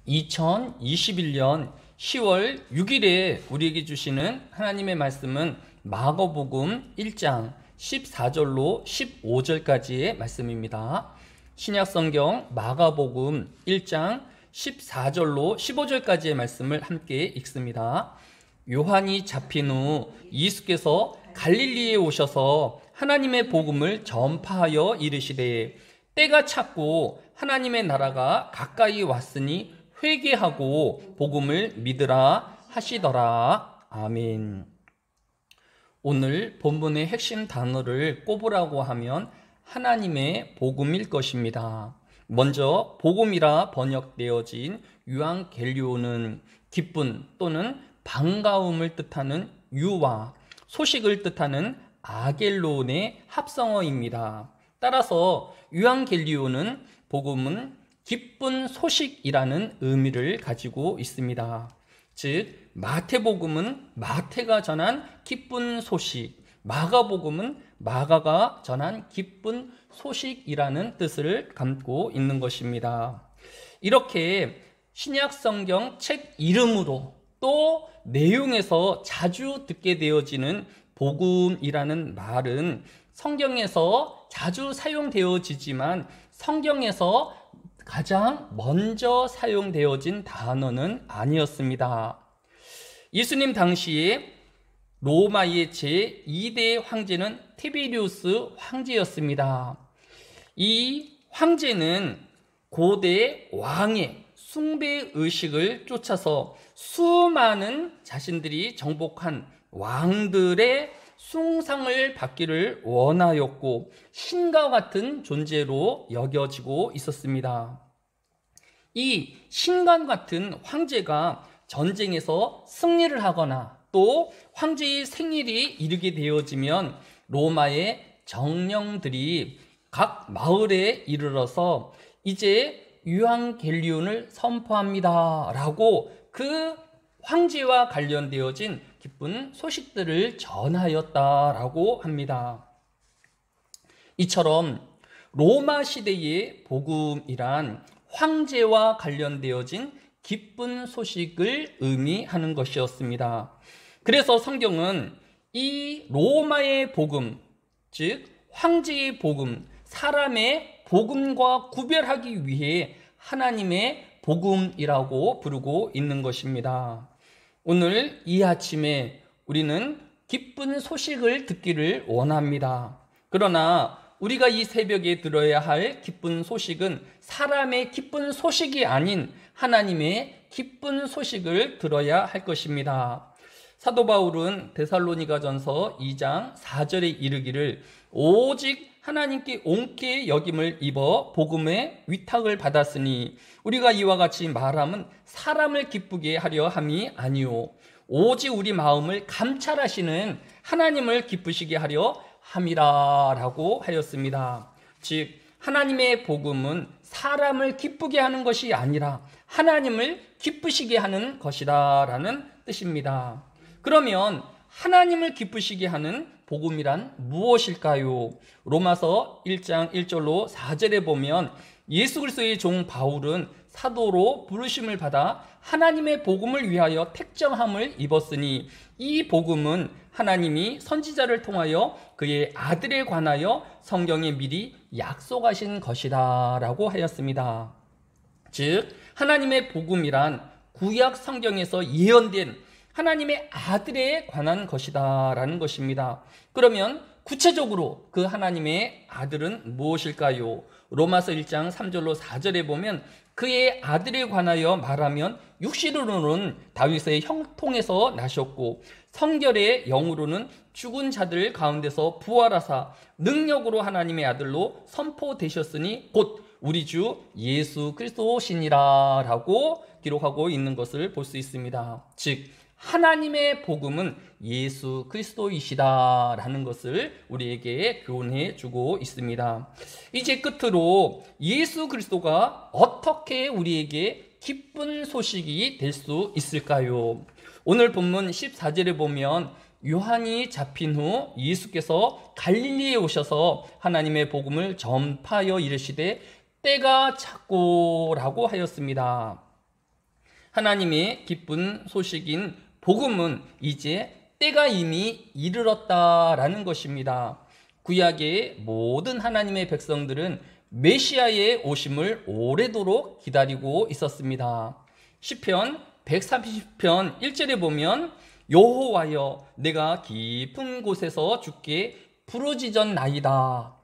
2021년 10월 6일에 우리에게 주시는 하나님의 말씀은 마가복음 1장 14절로 15절까지의 말씀입니다. 신약성경 마가복음 1장 14절로 15절까지의 말씀을 함께 읽습니다. 요한이 잡힌 후 예수께서 갈릴리에 오셔서 하나님의 복음을 전파하여 이르시되 때가 찼고 하나님의 나라가 가까이 왔으니 회개하고 복음을 믿으라 하시더라. 아멘. 오늘 본문의 핵심 단어를 꼽으라고 하면 하나님의 복음일 것입니다. 먼저 복음이라 번역되어진 유앙겔리오는 기쁨 또는 반가움을 뜻하는 유와 소식을 뜻하는 아겔론의 합성어입니다. 따라서 유앙겔리오는 복음은 기쁜 소식이라는 의미를 가지고 있습니다. 즉 마태복음은 마태가 전한 기쁜 소식, 마가복음은 마가가 전한 기쁜 소식이라는 뜻을 담고 있는 것입니다. 이렇게 신약성경 책 이름으로 또 내용에서 자주 듣게 되어지는 복음이라는 말은 성경에서 자주 사용되어지지만 성경에서 가장 먼저 사용되어진 단어는 아니었습니다. 예수님 당시에 로마의 제2대 황제는 티베리우스 황제였습니다. 이 황제는 고대 왕의 숭배의식을 쫓아서 수많은 자신들이 정복한 왕들의 숭상을 받기를 원하였고 신과 같은 존재로 여겨지고 있었습니다. 이 신과 같은 황제가 전쟁에서 승리를 하거나 또 황제의 생일이 이르게 되어지면 로마의 정령들이 각 마을에 이르러서 이제 유앙겔리온을 선포합니다 라고 그 황제와 관련되어진 기쁜 소식들을 전하였다라고 합니다. 이처럼 로마 시대의 복음이란 황제와 관련되어진 기쁜 소식을 의미하는 것이었습니다. 그래서 성경은 이 로마의 복음, 즉 황제의 복음, 사람의 복음과 구별하기 위해 하나님의 복음이라고 부르고 있는 것입니다. 오늘 이 아침에 우리는 기쁜 소식을 듣기를 원합니다. 그러나 우리가 이 새벽에 들어야 할 기쁜 소식은 사람의 기쁜 소식이 아닌 하나님의 기쁜 소식을 들어야 할 것입니다. 사도 바울은 데살로니가전서 2장 4절에 이르기를 오직 하나님께 옹께 여김을 입어 복음의 위탁을 받았으니 우리가 이와 같이 말함은 사람을 기쁘게 하려 함이 아니요 오직 우리 마음을 감찰하시는 하나님을 기쁘시게 하려 함이라 라고 하였습니다. 즉 하나님의 복음은 사람을 기쁘게 하는 것이 아니라 하나님을 기쁘시게 하는 것이다 라는 뜻입니다. 그러면 하나님을 기쁘시게 하는 복음이란 무엇일까요? 로마서 1장 1절로 4절에 보면 예수 그리스도의 종 바울은 사도로 부르심을 받아 하나님의 복음을 위하여 택정함을 입었으니 이 복음은 하나님이 선지자를 통하여 그의 아들에 관하여 성경에 미리 약속하신 것이다 라고 하였습니다. 즉 하나님의 복음이란 구약 성경에서 예언된 하나님의 아들에 관한 것이다 라는 것입니다. 그러면 구체적으로 그 하나님의 아들은 무엇일까요? 로마서 1장 3절로 4절에 보면 그의 아들에 관하여 말하면 육신으로는 다윗의 형통에서 나셨고 성결의 영으로는 죽은 자들 가운데서 부활하사 능력으로 하나님의 아들로 선포되셨으니 곧 우리 주 예수 그리스도시니라 라고 기록하고 있는 것을 볼 수 있습니다. 즉 하나님의 복음은 예수 그리스도이시다 라는 것을 우리에게 교훈해 주고 있습니다. 이제 끝으로 예수 그리스도가 어떻게 우리에게 기쁜 소식이 될 수 있을까요? 오늘 본문 14절에 보면 요한이 잡힌 후 예수께서 갈릴리에 오셔서 하나님의 복음을 전파하여 이르시되 때가 찼고 라고 하였습니다. 하나님의 기쁜 소식인 복음은 이제 때가 이미 이르렀다라는 것입니다. 구약의 모든 하나님의 백성들은 메시아의 오심을 오래도록 기다리고 있었습니다. 시편 130편 1절에 보면 여호와여 내가 깊은 곳에서 주께 부르짖었나이다.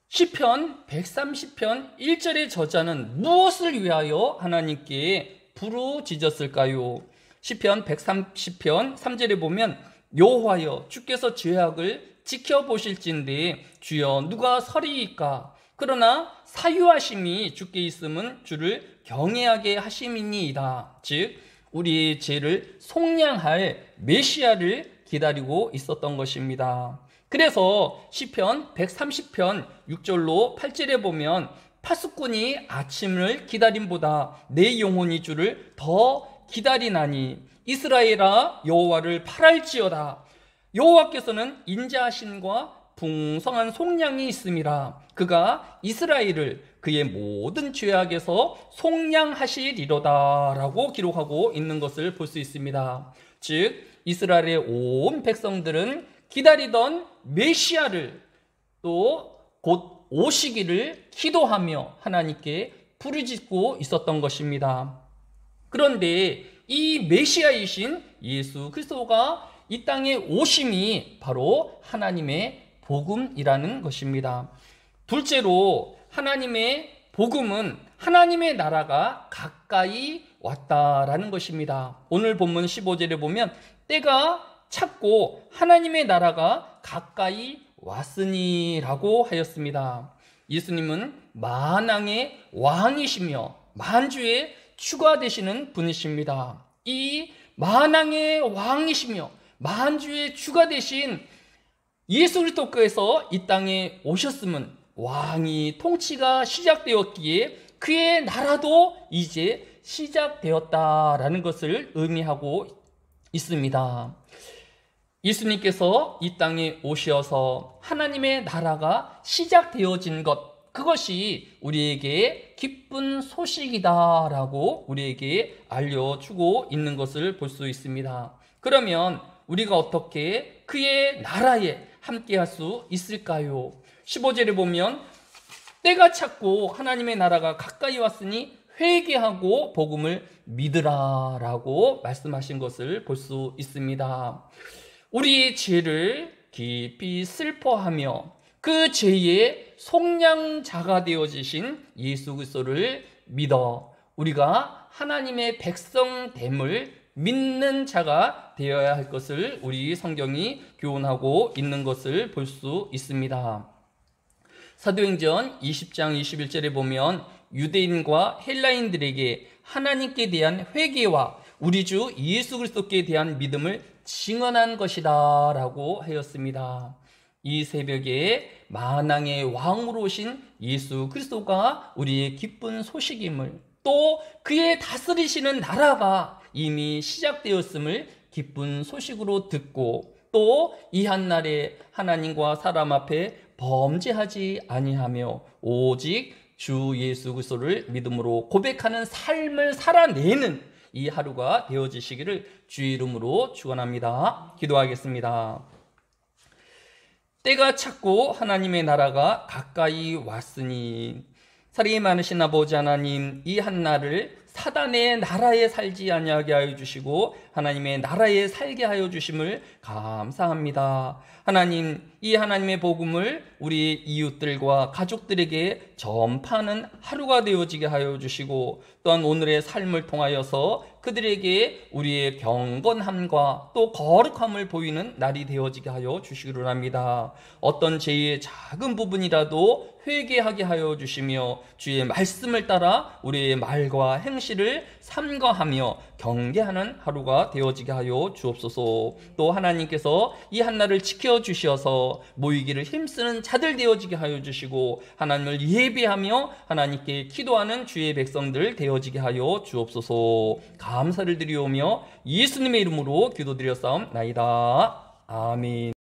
시편 130편 1절의 저자는 무엇을 위하여 하나님께 부르짖었을까요? 시편 130편 3절에 보면 여호와여 주께서 죄악을 지켜보실진데 주여 누가 서리이까? 그러나 사유하심이 주께 있음은 주를 경외하게 하심이니이다. 즉 우리의 죄를 속량할 메시아를 기다리고 있었던 것입니다. 그래서 시편 130편 6절로 8절에 보면 파수꾼이 아침을 기다림보다 내 영혼이 주를 더 기다리나니 이스라엘아 여호와를 팔할지어다. 여호와께서는 인자하심과 풍성한 속량이 있음이라. 그가 이스라엘을 그의 모든 죄악에서 속량하시리로다 라고 기록하고 있는 것을 볼 수 있습니다. 즉 이스라엘의 온 백성들은 기다리던 메시아를 또 곧 오시기를 기도하며 하나님께 부르짖고 있었던 것입니다. 그런데 이 메시아이신 예수 그리스도가 이 땅에 오심이 바로 하나님의 복음이라는 것입니다. 둘째로 하나님의 복음은 하나님의 나라가 가까이 왔다라는 것입니다. 오늘 본문 15절에 보면 때가 찼고 하나님의 나라가 가까이 왔으니 라고 하였습니다. 예수님은 만왕의 왕이시며 만주의 주가 되시는 분이십니다. 이 만왕의 왕이시며 만주의 주가 되신 예수 그리스도께서 이 땅에 오셨음은 왕이 통치가 시작되었기에 그의 나라도 이제 시작되었다라는 것을 의미하고 있습니다. 예수님께서 이 땅에 오셔서 하나님의 나라가 시작되어진 것, 그것이 우리에게 기쁜 소식이다라고 우리에게 알려주고 있는 것을 볼 수 있습니다. 그러면 우리가 어떻게 그의 나라에 함께할 수 있을까요? 15절에 보면 때가 찼고 하나님의 나라가 가까이 왔으니 회개하고 복음을 믿으라 라고 말씀하신 것을 볼 수 있습니다. 우리의 죄를 깊이 슬퍼하며 그 죄의 속량자가 되어지신 예수 그리스도를 믿어 우리가 하나님의 백성됨을 믿는 자가 되어야 할 것을 우리 성경이 교훈하고 있는 것을 볼 수 있습니다. 사도행전 20장 21절에 보면 유대인과 헬라인들에게 하나님께 대한 회개와 우리 주 예수 그리스도께 대한 믿음을 증언한 것이다 라고 하였습니다. 이 새벽에 만왕의 왕으로 오신 예수 그리스도가 우리의 기쁜 소식임을, 또 그의 다스리시는 나라가 이미 시작되었음을 기쁜 소식으로 듣고, 또 이 한날에 하나님과 사람 앞에 범죄하지 아니하며 오직 주 예수 그리스도를 믿음으로 고백하는 삶을 살아내는 이 하루가 되어지시기를 주의 이름으로 축원합니다. 기도하겠습니다. 때가 찼고 하나님의 나라가 가까이 왔으니, 사랑이 많으신 아버지 하나님, 이 한날을 사단의 나라에 살지 아니하게 하여 주시고 하나님의 나라에 살게 하여 주심을 감사합니다. 하나님, 이 하나님의 복음을 우리 이웃들과 가족들에게 전파하는 하루가 되어지게 하여 주시고, 또한 오늘의 삶을 통하여서 그들에게 우리의 경건함과 또 거룩함을 보이는 날이 되어지게 하여 주시기를 합니다. 어떤 죄의 작은 부분이라도 회개하게 하여 주시며 주의 말씀을 따라 우리의 말과 행실을 삼가하며 경계하는 하루가 되어지게 하여 주옵소서. 또 하나님께서 이 한날을 지켜주셔서 모이기를 힘쓰는 자들 되어지게 하여 주시고 하나님을 예배하며 하나님께 기도하는 주의 백성들 되어지게 하여 주옵소서. 감사를 드리오며 예수님의 이름으로 기도드렸사옵나이다. 아멘.